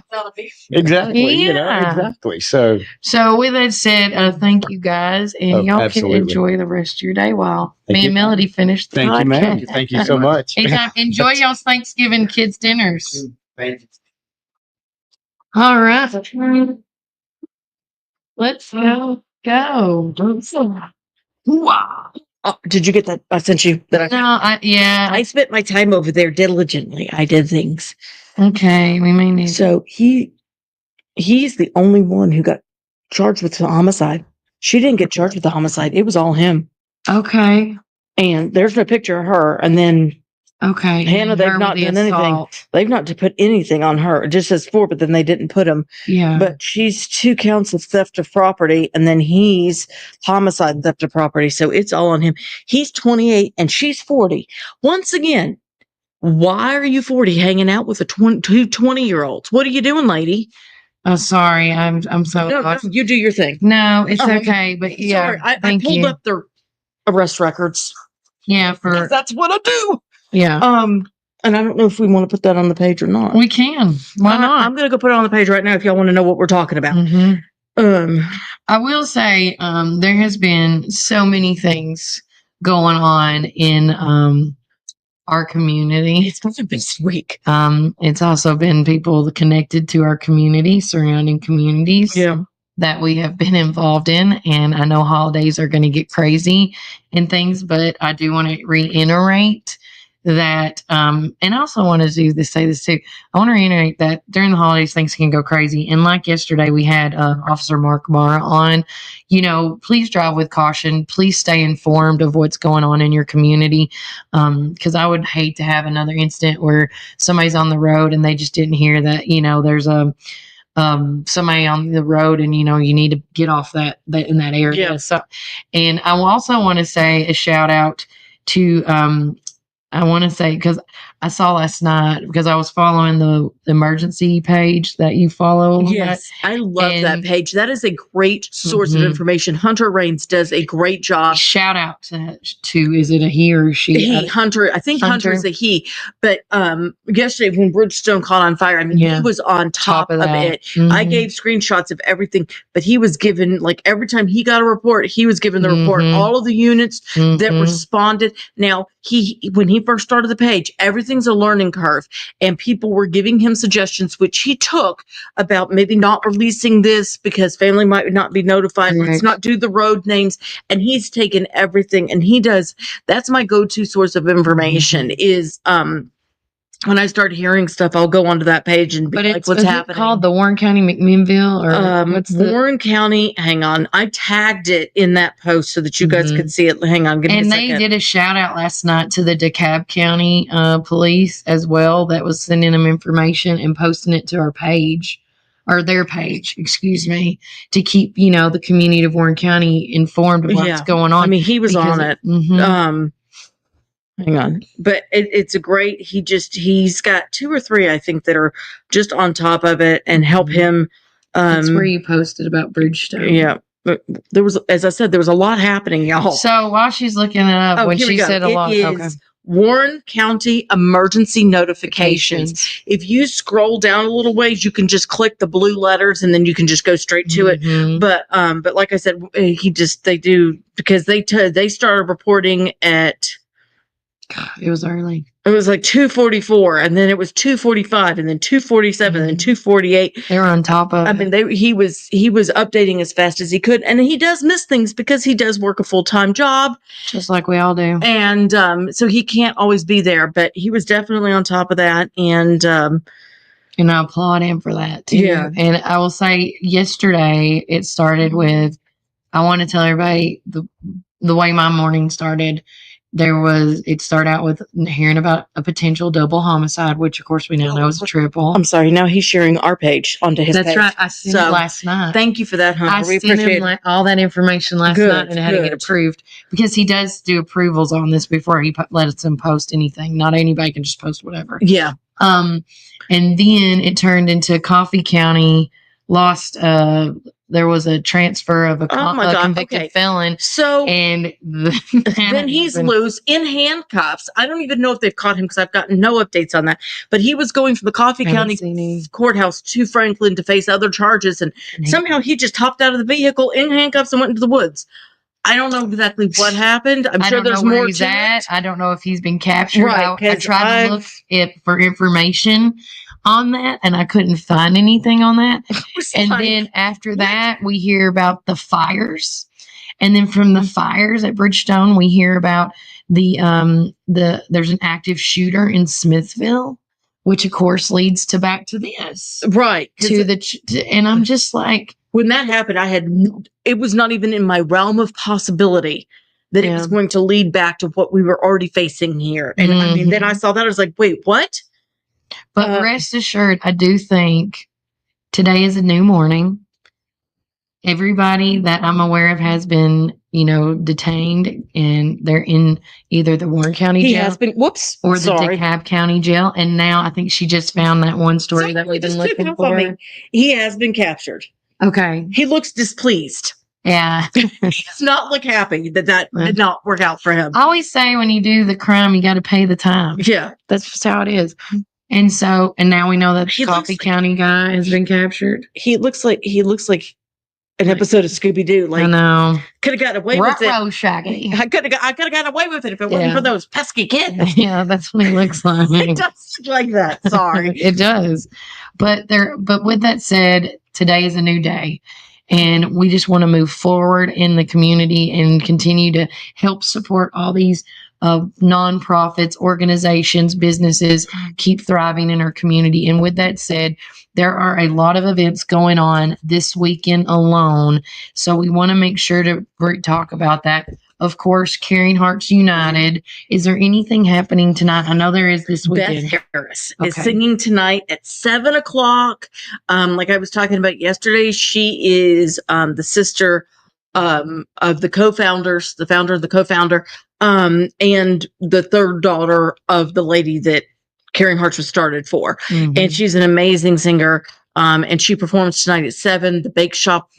exactly. You know, Yeah. exactly. So So with that said, thank you guys, and Oh, y'all absolutely. can enjoy the rest of your day while Thank me you. and Melody finish the thank you, ma'am. podcast. Thank you so much. Anytime. Enjoy y'all's Thanksgiving kids dinners. Thank you. All right. Let's go. Wow. Oh, did you get that? I sent you that. Yeah. I spent my time over there diligently. I did things. Okay, we may need. So he's the only one who got charged with the homicide. She didn't get charged with the homicide. It was all him. Okay. And there's no picture of her. And then Okay. Hannah, they've not done anything. They've not to put anything on her. It just says 4, but then they didn't put them. Yeah. But she's 2 counts of theft of property, and then he's homicide and theft of property. So it's all on him. He's 28 and she's 40. Once again, why are you 40 hanging out with two 20-year-olds? What are you doing, lady? Oh, sorry. I'm so No, lost. you do your thing. No, it's Oh, okay. But yeah, Sorry, I thank pulled you. up their arrest records. Yeah, for That's what I do. yeah. And I don't know if we want to put that on the page or not. We can. Why not? I'm gonna go put it on the page right now if y'all want to know what we're talking about. I will say, there has been so many things going on in our community. It's been a busy week. It's also been people connected to our community, surrounding communities. Yeah. That we have been involved in. And I know holidays are going to get crazy and things, but I do want to reiterate that, and I also want to say this too. I want to reiterate that during the holidays, things can go crazy. And like yesterday, we had Officer Mark Barra on. Please drive with caution. Please stay informed of what's going on in your community. Because I would hate to have another incident where somebody's on the road and they just didn't hear that, there's somebody on the road and you need to get off that in that area. Yeah. So, and I also want to say a shout out to I want to say, because I saw last night, because I was following the emergency page that you follow. Yes, I love that page. That is a great source of information. Hunter Raines does a great job. Shout out to is it a he or she? Hunter. I think Hunter is a he. But yesterday when Bridgestone caught on fire, he was on top of it. I gave screenshots of everything, but he was given, every time he got a report, he was given the report. All of the units that responded. Now, when he first started the page, everything's a learning curve, and people were giving him suggestions, which he took, about maybe not releasing this because family might not be notified. Right. Let's not do the road names. And he's taken everything, and that's my go-to source of information is, when I start hearing stuff, I'll go onto that page and be like, what's happening? Called the Warren County McMinnville or Warren County. Hang on. I tagged it in that post so that you guys could see it. Hang on. Give me a second. And they did a shout out last night to the DeKalb County police as well, that was sending them information and posting it to our page, or their page, excuse me, to keep, the community of Warren County informed of what's going on. He was on it. Hang on. But it's a great, he's got 2 or 3, I think, that are just on top of it and help him. That's where you posted about Bridgestone. Yeah. But there was, as I said, there was a lot happening, y'all. So while she's looking it up, when she said a lot, Warren County emergency notifications. If you scroll down a little ways, you can just click the blue letters and then you can just go straight to it. But like I said, they do, because they started reporting at, it was early. It was 2:44, and then it was 2:45, and then 2:47, and 2:48. They were on top of it. He was updating as fast as he could, and he does miss things because he does work a full-time job, just like we all do. And so he can't always be there, but he was definitely on top of that, and I applaud him for that too. Yeah. And I will say, yesterday it started with, I want to tell everybody the way my morning started. It started out with hearing about a potential double homicide, which of course we now know is a triple. I'm sorry. Now he's sharing our page onto his page. That's right. I sent it last night. Thank you for that, Hunter. We appreciate it. All that information last night and how to get approved, because he does do approvals on this before he lets them post anything. Not anybody can just post whatever. Yeah. And then it turned into Coffee County lost there was a transfer of a convicted felon. So And then he's loose in handcuffs. I don't even know if they've caught him because I've gotten no updates on that. But he was going from the Coffee County courthouse to Franklin to face other charges. And somehow he just hopped out of the vehicle in handcuffs and went into the woods. I don't know exactly what happened. I'm sure there's more to it. I don't know if he's been captured. Right, I tried to look for information on that, and I couldn't find anything on that. And then after that, we hear about the fires. And then from the fires at Bridgestone, we hear about there's an active shooter in Smithville, which of course leads back to this. Right. And I'm just like, when that happened, it was not even in my realm of possibility that it was going to lead back to what we were already facing here. And I mean, then I saw that, I was like, wait, what? But rest assured, I do think today is a new morning. Everybody that I'm aware of has been, detained, and they're in either the Warren County jail or the DeKalb County jail. And now I think she just found that one story that we've been looking for. He has been captured. Okay. He looks displeased. Yeah. He does not look happy that did not work out for him. I always say when you do the crime, you got to pay the time. Yeah. That's just how it is. And now we know that the Coffee County guy has been captured. He looks like an episode of Scooby-Doo. Like, I know. Could have gotten away with it. Shaggy. I could have gotten away with it if it wasn't for those pesky kids. Yeah, that's what he looks like. It does look like that. Sorry. It does. But with that said, today is a new day. And we just want to move forward in the community and continue to help support all these nonprofits, organizations, businesses keep thriving in our community. And with that said, there are a lot of events going on this weekend alone. So we want to make sure to talk about that. Of course, Caring Hearts United. Is there anything happening tonight? I know there is this weekend. Beth Harris is singing tonight at 7:00. Like I was talking about yesterday, she is the sister of the co-founders, the founder of the co-founder, and the third daughter of the lady that Caring Hearts was started for. Mm-hmm. And she's an amazing singer. And she performs tonight at 7. The Bake Shop,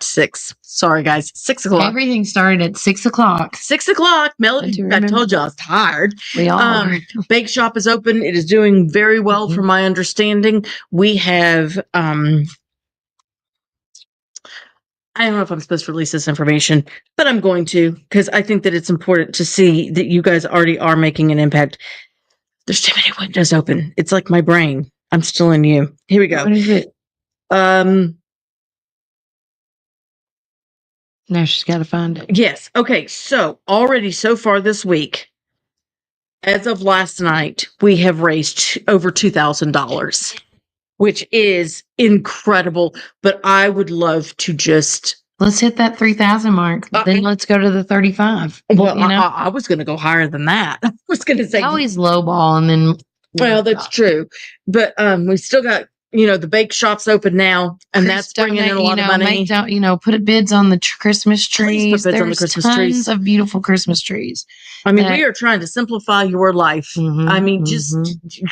6. Sorry, guys. 6:00. Everything started at 6:00. 6:00. Melody, I told you I was tired. We all are. Bake Shop is open. It is doing very well, from my understanding. We have, I don't know if I'm supposed to release this information, but I'm going to, because I think that it's important to see that you guys already are making an impact. There's too many windows open. It's like my brain. I'm still in you. Here we go. What is it? Now she's got to find it. Yes. Okay. So already so far this week, as of last night, we have raised over $2,000, which is incredible. But I would love to let's hit that 3,000 mark. Then let's go to the 35. Well, I was going to go higher than that. I was going to say always lowball, and then. Well, that's true, but we still got the bake shop's open now, and that's bringing in a lot of money. Put bids on the Christmas trees. There's on the Christmas tons trees. of beautiful Christmas trees. I mean, we are trying to simplify your life. Mm-hmm, I mean, just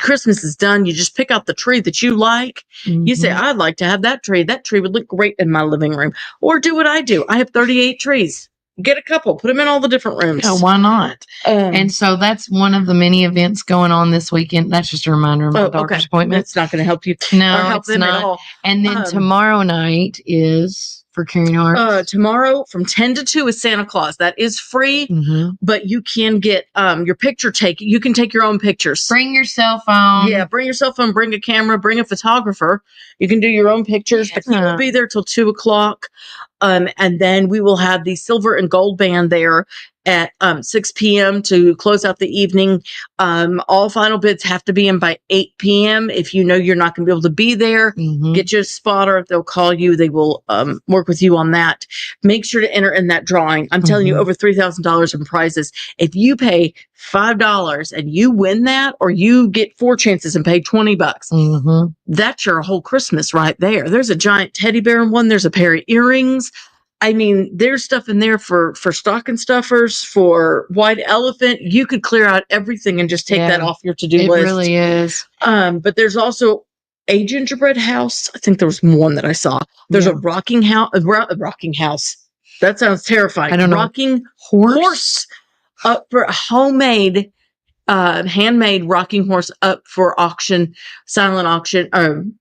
Christmas is done. You just pick out the tree that you like. Mm-hmm. You say, I'd like to have that tree. That tree would look great in my living room. Or do what I do. I have 38 trees. Get a couple, put them in all the different rooms. Yeah, why not? And so that's one of the many events going on this weekend. That's just a reminder of my doctor's appointment. It's not going to help you. No, or help it's them not. At all. And then tomorrow night is for Caring Hearts. Tomorrow from 10 to 2 is Santa Claus. That is free, but you can get your picture taken. You can take your own pictures. Bring your cell phone. Yeah, bring your cell phone, bring a camera, bring a photographer. You can do your own pictures, but you will be there till 2:00. And then we will have the silver and gold band there at 6 p.m. to close out the evening. All final bids have to be in by 8 p.m. If you know you're not going to be able to be there, get you a spotter. If they'll call you, they will work with you on that. Make sure to enter in that drawing. I'm telling you, over $3,000 in prizes. If you pay $5 and you win that, or you get 4 chances and pay $20, that's your whole Christmas right there. There's a giant teddy bear in one. There's a pair of earrings. I mean, there's stuff in there for stocking stuffers, for white elephant. You could clear out everything and just take that off your to-do list. It really is. But there's also a gingerbread house. I think there was one that I saw. There's a rocking house. A rocking house. That sounds terrifying. I don't know. Rocking horse up for a homemade, handmade rocking horse up for auction, silent auction. Silent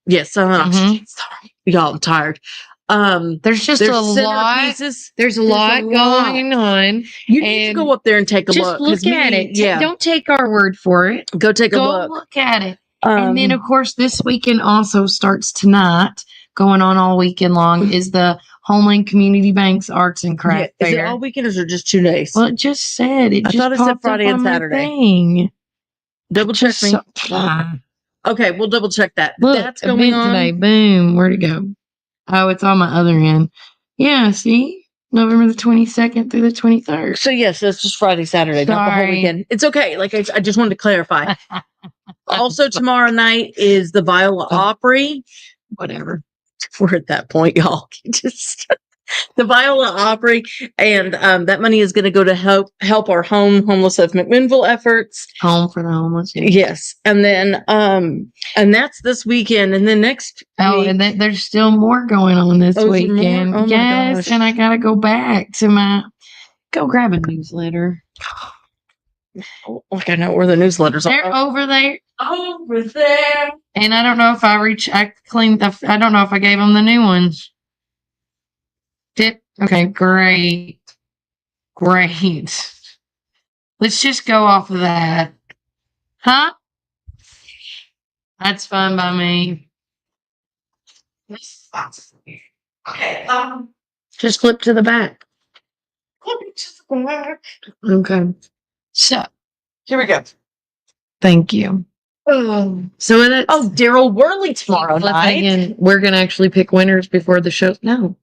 auction. Sorry, y'all. I'm tired. There's just a lot. Pieces. There's a lot going on. You need to go up there and take a look. Just look at it. Yeah. Don't take our word for it. Go take a Go look. look at it. And then, of course, this weekend also starts tonight, going on all weekend long, is the Homeland Community Bank's Arts and Craft Fair. Is it all weekend or is it just 2 days? Well, it just said. I thought it said Friday and Saturday. Double check me. Okay, we'll double check that. Look, that's going on today. Boom. Where'd it go? Oh, it's on my other end. Yeah, see? November the 22nd through the 23rd. So, yes, that's just Friday, Saturday, not the whole weekend. It's okay. Like, I just wanted to clarify. Also, tomorrow night is the Viola Opry. Whatever. We're at that point, y'all. Just the Viola Opry, and that money is going to go to help our homeless of McMinnville efforts. Home for the homeless. Yes, and then and that's this weekend, and then next. Week, and then there's still more going on this weekend. Oh yes, and I gotta go back to go grab a newsletter. Like I know where the newsletters are. They're over there. Over there. And I don't know if I cleaned I don't know if I gave them the new ones. Okay, great. Let's just go off of that. Huh? That's fine by me. Okay, just flip to the back. Okay. So, here we go. Thank you. So Daryl Worley tomorrow night. Again, we're gonna actually pick winners before the show. No.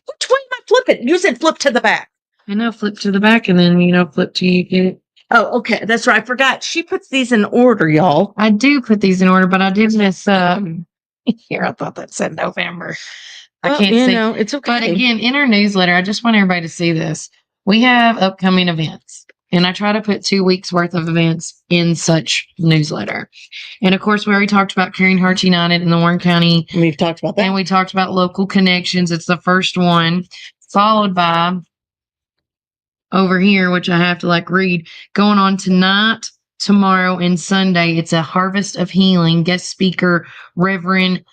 Which way am I flipping? You said flip to the back. I know, flip to the back and then flip to you get it. Oh, okay. That's right. I forgot. She puts these in order, y'all. I do put these in order, but I did miss here. I thought that said November. I can't see. It's okay. But again, in our newsletter, I just want everybody to see this. We have upcoming events. And I try to put 2 weeks worth of events in such newsletter. And of course, we already talked about Caring Hearts United in the Warren County. We've talked about that. And we talked about local connections. It's the first one, followed by over here, which I have to read, going on tonight, tomorrow, and Sunday. It's a Harvest of Healing. Guest speaker, Reverend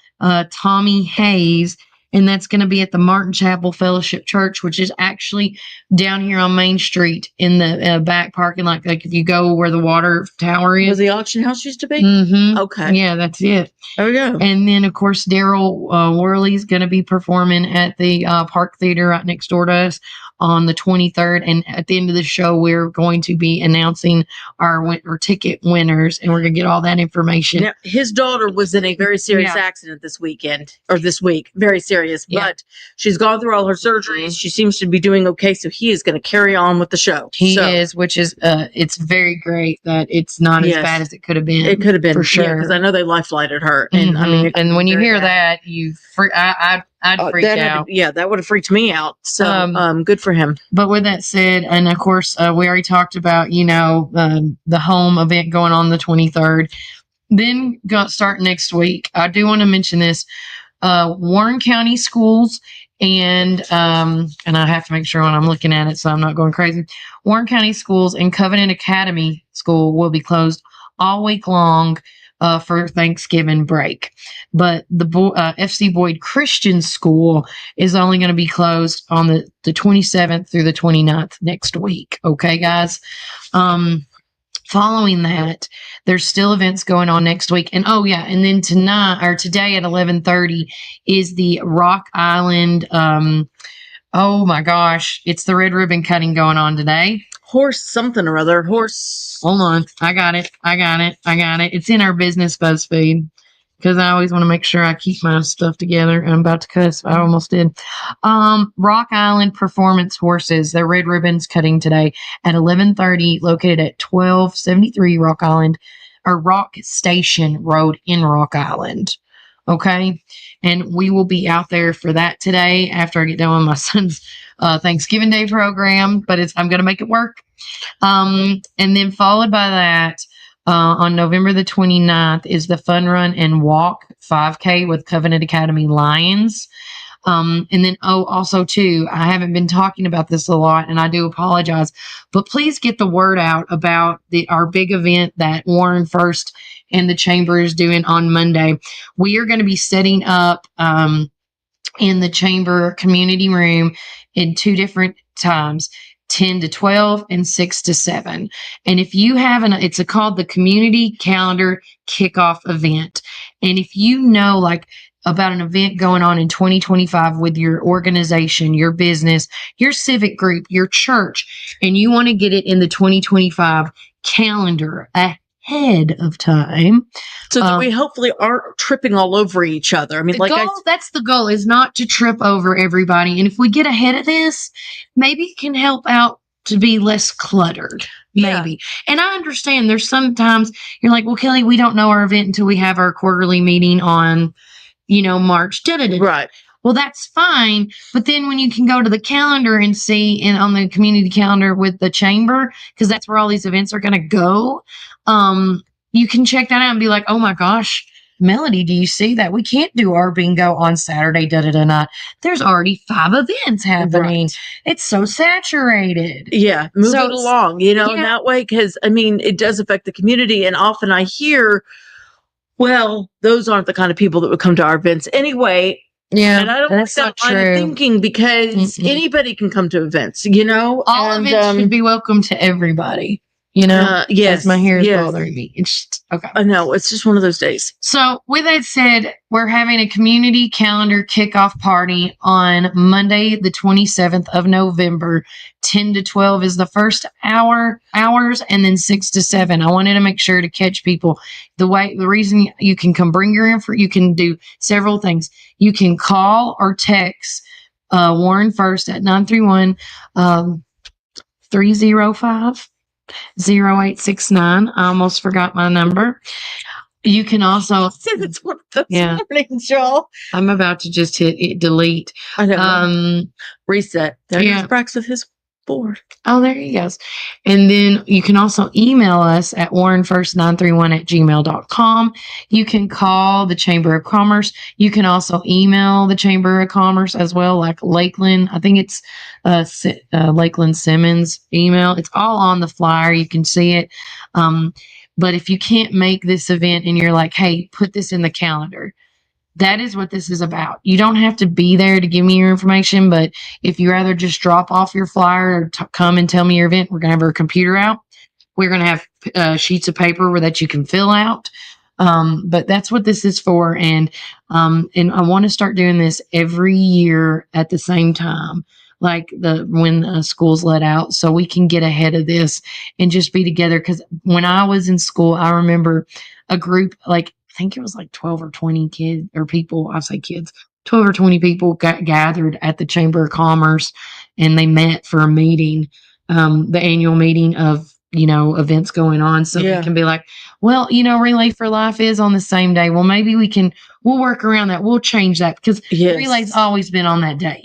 Tommy Hayes. And that's going to be at the Martin Chapel Fellowship Church, which is actually down here on Main Street in the back parking lot. Like if you go where the water tower is. Where the auction house used to be? Mm-hmm. Okay. Yeah, that's it. There we go. And then, of course, Daryl Worley's going to be performing at the Park Theater right next door to us on the 23rd. And at the end of the show, we're going to be announcing our ticket winners, and we're going to get all that information. Now, his daughter was in a very serious accident this week. Very serious, but she's gone through all her surgeries. She seems to be doing okay, so he is going to carry on with the show. He is, which is, it's very great that it's not as bad as it could have been. It could have been, for sure. Because I know they life-flighted her. And I mean, and when you hear that, I'd freak out. That would have freaked me out. So, good for him. But with that said, and of course, we already talked about, the home event going on the 23rd. Then start next week. I do want to mention this. Warren County Schools and I have to make sure when I'm looking at it so I'm not going crazy. Warren County Schools and Covenant Academy School will be closed all week long for Thanksgiving break. But the FC Boyd Christian School is only going to be closed on the 27th through the 29th next week. Okay, guys? Following that, there's still events going on next week. And and then today at 11:30 is the Rock Island. Oh my gosh, it's the red ribbon cutting going on today. Horse something or other. Horse. Hold on. I got it. It's in our business BuzzFeed because I always want to make sure I keep my stuff together. I'm about to cuss. I almost did. Rock Island Performance Horses. Their red ribbons cutting today at 11:30, located at 1273 Rock Island or Rock Station Road in Rock Island. Okay. And we will be out there for that today after I get done with my son's Thanksgiving Day program, but I'm going to make it work. And then followed by that, On November the 29th is the Fun Run and Walk 5K with Covenant Academy Lions. And then, also too, I haven't been talking about this a lot and I do apologize, but please get the word out about our big event that Warren First and the Chamber is doing on Monday. We are going to be setting up, in the Chamber community room in 2 different times, 10 to 12 and 6 to 7. And if you have it's called the Community Calendar Kickoff Event. And if you know, like, about an event going on in 2025 with your organization, your business, your civic group, your church, and you want to get it in the 2025 calendar ahead of time. So that we hopefully aren't tripping all over each other. I mean, That's the goal, is not to trip over everybody. And if we get ahead of this, maybe it can help out to be less cluttered. Maybe. Yeah. And I understand there's sometimes you're like, well, Kelly, we don't know our event until we have our quarterly meeting on, March. Right. Well, that's fine. But then when you can go to the calendar and see on the community calendar with the chamber, because that's where all these events are going to go, you can check that out and be like, oh my gosh, Melody, do you see that? We can't do our bingo on Saturday, night. There's already 5 events happening. Right. It's so saturated. Yeah. Move it along, in that way. Because, it does affect the community. And often I hear, well, those aren't the kind of people that would come to our events anyway. Yeah, and I don't like that line of thinking, because anybody can come to events, All events should be welcome to everybody. Yes, my hair is bothering me. It's just, okay. I know, it's just one of those days. So with that said, we're having a community calendar kickoff party on Monday, the 27th of November. 10 to 12 is the first hours, and then 6 to 7. I wanted to make sure to catch people. The reason you can come bring your info, you can do several things. You can call or text Warren First at 931-305. 0869. I almost forgot my number. You can also it's one of those mornings, Joel. I'm about to just hit delete. I know. Reset. There's Brax of his board. Oh, there he goes. And then you can also email us at warrenfirst931@gmail.com. You can call the Chamber of Commerce. You can also email the Chamber of Commerce as well, like Lakeland. I think it's Lakeland Simmons email. It's all on the flyer. You can see it. But if you can't make this event and you're like, hey, put this in the calendar, that is what this is about. You don't have to be there to give me your information, but if you rather just drop off your flyer or come and tell me your event, we're going to have our computer out. We're going to have sheets of paper that you can fill out. But that's what this is for. And I want to start doing this every year at the same time, like when school's let out, so we can get ahead of this and just be together. Because when I was in school, I remember a group, like, I think it was like 12 or 20 kids or people. I say kids, 12 or 20 people got gathered at the Chamber of Commerce, and they met for a meeting, the annual meeting of, events going on. So we can be like, well, Relay for Life is on the same day. Well, maybe we'll work around that. We'll change that, because Relay's always been on that day,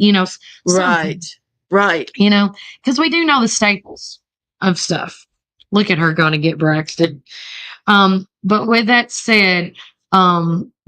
Right. Because we do know the staples of stuff. Look at her going to get Braxton. But with that said,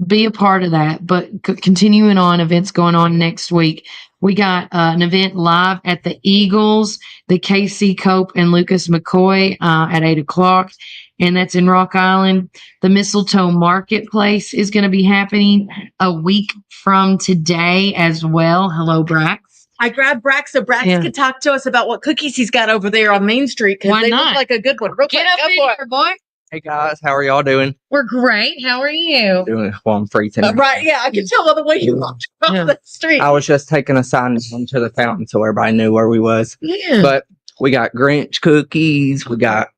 be a part of that. But continuing on, events going on next week. We got an event live at the Eagles, the KC Cope and Lucas McCoy at 8:00. And that's in Rock Island. The Mistletoe Marketplace is going to be happening a week from today as well. Hello, Brax. I grabbed Brax so Brax could talk to us about what cookies he's got over there on Main Street, because they look like a good one. Get up in here, boy. Hey guys, how are y'all doing? We're great. How are you? Doing well. I'm freezing. Right, yeah, I can tell by the way you walked across the street. I was just taking a sign to the fountain so everybody knew where we was. Yeah. But we got Grinch cookies. We got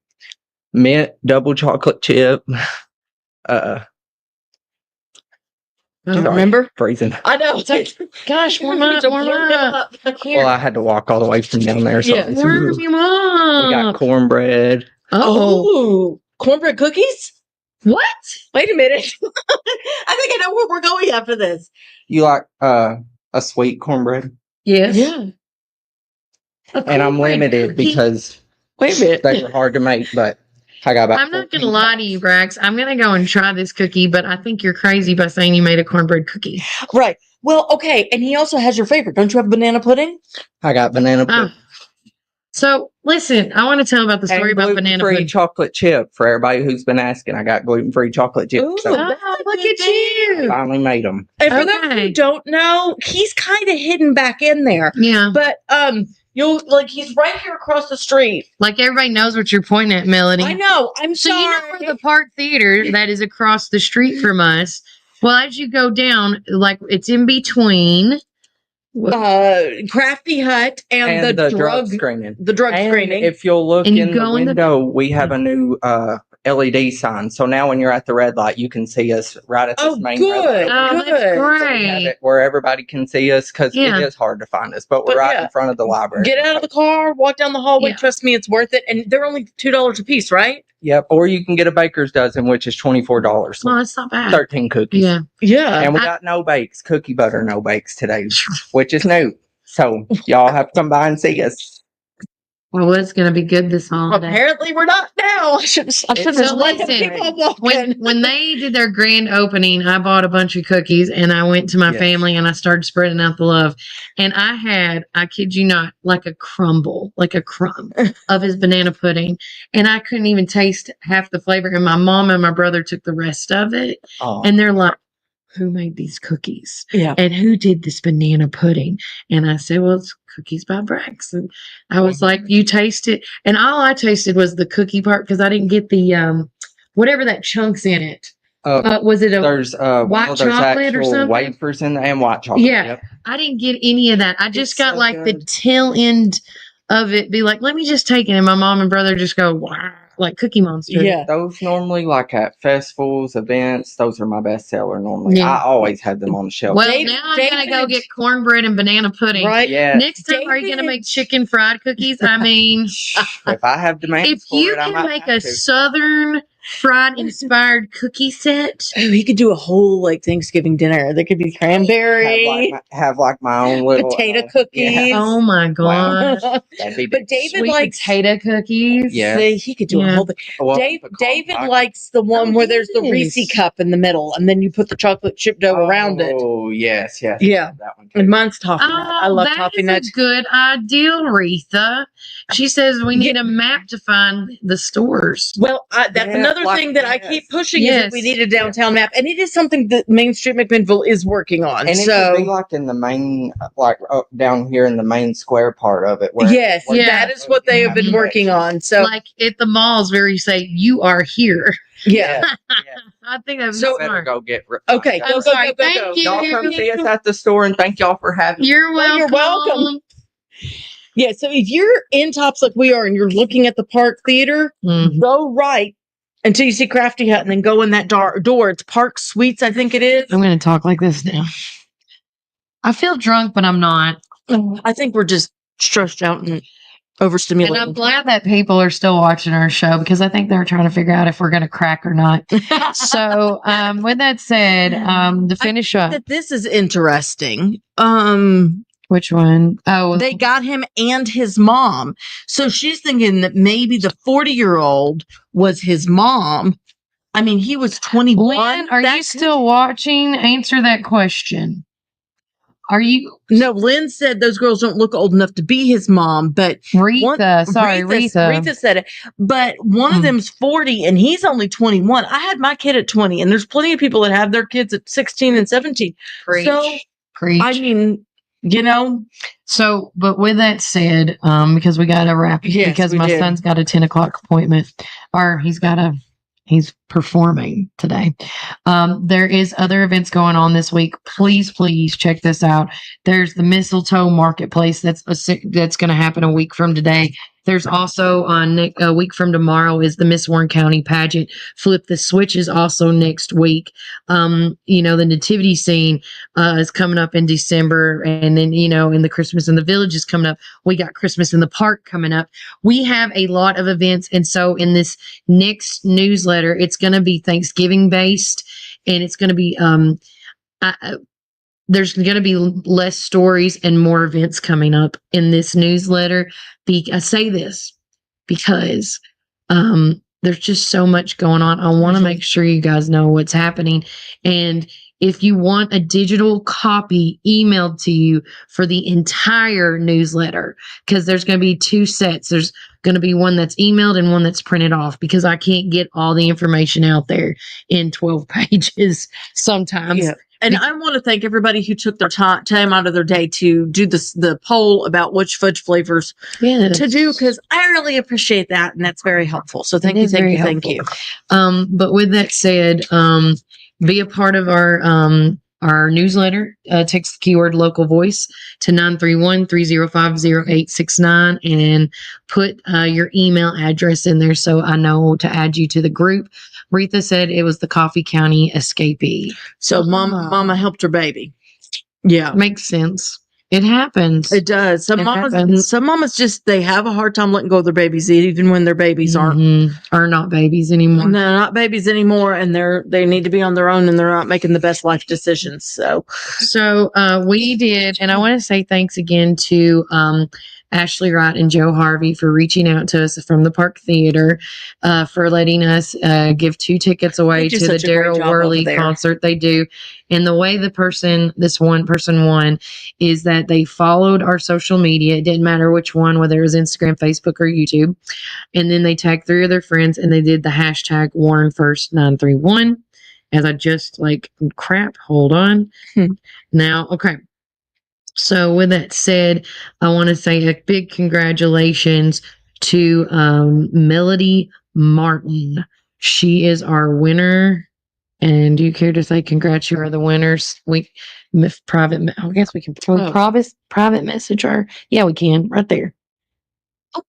mint double chocolate chip. Remember? Freezing. I know. Gosh, warm up. Well, I had to walk all the way from down there. So warm you up. We got cornbread. Oh, cornbread cookies? What? Wait a minute. I think I know where we're going after this. You like a sweet cornbread? Yes. Yeah. And I'm limited because wait a minute. they were hard to make, but I got about I'm not going to 14 lie to you, Brax. I'm going to go and try this cookie, but I think you're crazy by saying you made a cornbread cookie. Right. Well, okay. And he also has your favorite. Don't you have banana pudding? I got banana pudding. So listen, I want to tell about the story about banana gluten-free pudding. chocolate chip for everybody who's been asking. I got gluten-free chocolate chip. Ooh, So that's Oh, a look good at you. finally made them. And for those Okay. who don't know, he's kind of hidden back in there. Yeah. But you'll like he's right here across the street. Like everybody knows what you're pointing at, Melody. I know. I'm So sorry. you know where the Park Theater that is across the street from us. Well, as you go down, like it's in between. Crafty Hut and, the drug screening. the drug And screening. if you'll look And you in the go in the- window, we have a new LED sign. So now when you're at the red light, you can see us right at this Oh, main good. red light. Oh, Good. that's So we have great. it where everybody can see us because Yeah. it is hard to find us, but we're But right yeah. in front of the library. Get out of the car, walk down the hallway. Yeah. Trust me, it's worth it. And they're only $2 a piece, right? Yep. Or you can get a baker's dozen, which is $24. Well, that's not bad. 13 cookies. Yeah. Yeah. And we got no bakes, cookie butter no bakes today, which is new. So y'all have to come by and see us. Well, it's going to be good this holiday. Apparently, we're not now. I should have So let them listen, keep on walking. When they did their grand opening, I bought a bunch of cookies and I went to my Yes. family and I started spreading out the love. And I had, I kid you not, like a crumb of his banana pudding. And I couldn't even taste half the flavor. And my mom and my brother took the rest of it. Oh, And they're like, who made these cookies? Yeah. And who did this banana pudding? And I said, well, it's Cookies by Brax. And I was like, you taste it. And all I tasted was the cookie part because I didn't get the, whatever that chunk's in it. Was it a, there's white there's chocolate or actual something? wafers in there and white chocolate. Yeah. Yep. I didn't get any of that. I just It's got so like the good. tail end of it. Be like, let me just take it. And my mom and brother just go, wow, like Cookie Monster. Yeah. Those normally, like at festivals, events, those are my best seller normally. Yeah. I always have them on the shelf. Well, David- now I'm going to go David- get cornbread and banana pudding. Right? Yeah. Next time, are you going to David- make chicken fried cookies? I mean, If I have demand if for you it, I can might make have a to. Southern fried inspired cookie set. Oh, he could do a whole like Thanksgiving dinner. There could be cranberry, have like my own little potato yeah. cookies. Oh my god. That'd be But big. David Sweet likes. potato cookies. Yeah. See, he could do a Yeah. whole thing. Well, Dave, pecan David pie. likes the one Oh, where there's the Reese yes. cup in the middle, and then you put the chocolate chip dough around it. Oh yes, yes. Yeah. That one too. And mine's toffee nut. Oh, I love that toffee is nuts. a good idea, Retha. She says we need a map to find the stores. Well, that's Yeah, another like thing that I yes. keep pushing is that we Yes. need a downtown map, and it is something that Main Street McMinnville is working on. And it so could be like in the main, like up down here in the main square part of it. Where yes, where Yeah. that is what they have been Mhm. working on. So Like at the malls where you say you are here. yeah. I think that's So- better smart. go get. Okay, I'm go, sorry. go, go, Thank go. you. Y'all come see us at the store, and thank y'all for having. You're Well, welcome. you're welcome. Yeah, so if you're in Tops like we are and you're looking at the Park Theater, Mhm. go right until you see Crafty Hut and then go in that door. It's Park Suites, I think it is. I'm going to talk like this now. I feel drunk, but I'm not. I think we're just stressed out and And overstimulated. I'm glad that people are still watching our show because I think they're trying to figure out if we're going to crack or not. So, with that said, to finish up, that this is interesting. which one? Oh, They got him and his mom. So she's thinking that maybe the 40-year-old was his mom. I mean, he was 21. Lynn, are you That- still watching? Answer that question. Are you No, Lynn said those girls don't look old enough to be his mom, but Retha? Sorry, Retha. Retha said it. But one of Hmm. them's 40 and he's only 21. I had my kid at 20, and there's plenty of people that have their kids at 16 and 17. So, Preach. I mean, you know, So, but with that said, because we got to wrap Yes, because we my did. son's got a 10 o'clock appointment, or he's performing today. There is other events going on this week. Please check this out. There's the Mistletoe Marketplace that's going to happen a week from today. There's also a week from tomorrow is the Miss Warren County pageant. Flip the Switch is also next week. The nativity scene is coming up in December, and then and the Christmas in the Village is coming up. We got Christmas in the Park coming up. We have a lot of events, and so in this next newsletter, it's going to be Thanksgiving based, and it's going to be there's going to be less stories and more events coming up in this newsletter. I say this because there's just so much going on. I want to make sure you guys know what's happening. And if you want a digital copy emailed to you for the entire newsletter, because there's going to be 2 sets. There's going to be one that's emailed and one that's printed off, because I can't get all the information out there in 12 pages sometimes. Yeah. And I want to thank everybody who took their time out of their day to do the poll about which fudge flavors to do, because I really appreciate that, and that's very helpful. So thank you. But with that said, be a part of our newsletter. Text the keyword local voice to 931-305-0869 and put your email address in there so I know to add you to the group. Retha said it was the Coffee County escapee. So mama helped her baby. Yeah. Makes sense. It happens. It does. Some mamas just, they have a hard time letting go of their babies, even when their babies aren't. Are not babies anymore. No, not babies anymore. And they need to be on their own, and they're not making the best life decisions. So we did. And I want to say thanks again to, Ashley Wright and Joe Harvey for reaching out to us from the Park Theater, for letting us give 2 tickets away to the Daryl Worley concert. They do. And the way this one person won is that they followed our social media. It didn't matter which one, whether it was Instagram, Facebook, or YouTube. And then they tagged 3 of their friends, and they did the hashtag WarrenFirst931. As I just hold on. Now, okay. So with that said, I want to say a big congratulations to Melody Martin. She is our winner. And do you care to say congrats? You are the winners. I guess we can private message her. Yeah, we can right there. Oh.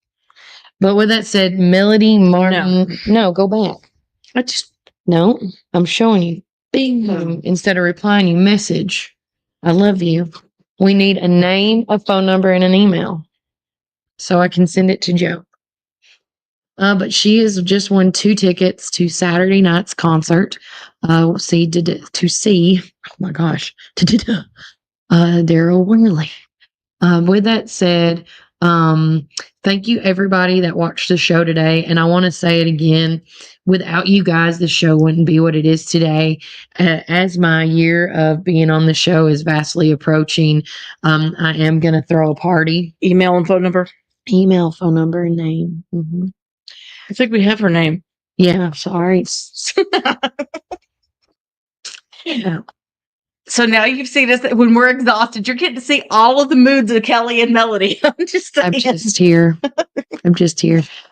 But with that said, Melody Martin. No, go back. I'm showing you. Bing. Instead of replying, you message. I love you. We need a name, a phone number, and an email so I can send it to Joe. But she has just won 2 tickets to Saturday night's concert. To see Daryl Worley. With that said, thank you everybody that watched the show today. And I want to say it again, without you guys, the show wouldn't be what it is today. As my year of being on the show is vastly approaching, I am going to throw a party. Email, phone number, and name. Mm-hmm. I think we have her name. Yeah, sorry. Yeah. So now you've seen us when we're exhausted. You're getting to see all of the moods of Kelly and Melody. I'm just here.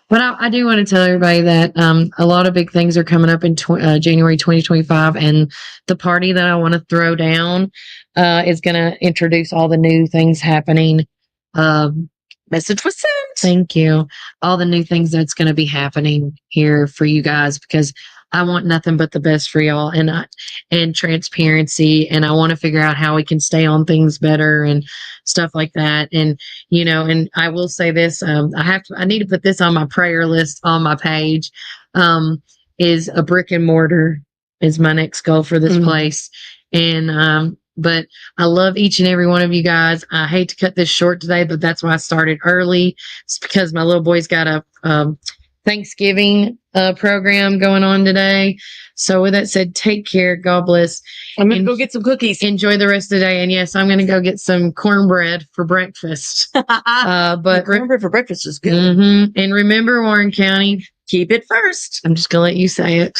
But I do want to tell everybody that a lot of big things are coming up in January 2025. And the party that I want to throw down is going to introduce all the new things happening. Message was sent. Thank you. All the new things that's going to be happening here for you guys, because I want nothing but the best for y'all and transparency. And I want to figure out how we can stay on things better and stuff like that. And, and I will say this, I need to put this on my prayer list on my page, is a brick and mortar is my next goal for this place. And, but I love each and every one of you guys. I hate to cut this short today, but that's why I started early. It's because my little boy's got a, Thanksgiving program going on today. So with that said, take care. God bless. I'm going to go get some cookies. Enjoy the rest of the day. And yes, I'm going to go get some cornbread for breakfast. But cornbread for breakfast is good. Mm-hmm. And remember, Warren County, keep it first. I'm just going to let you say it.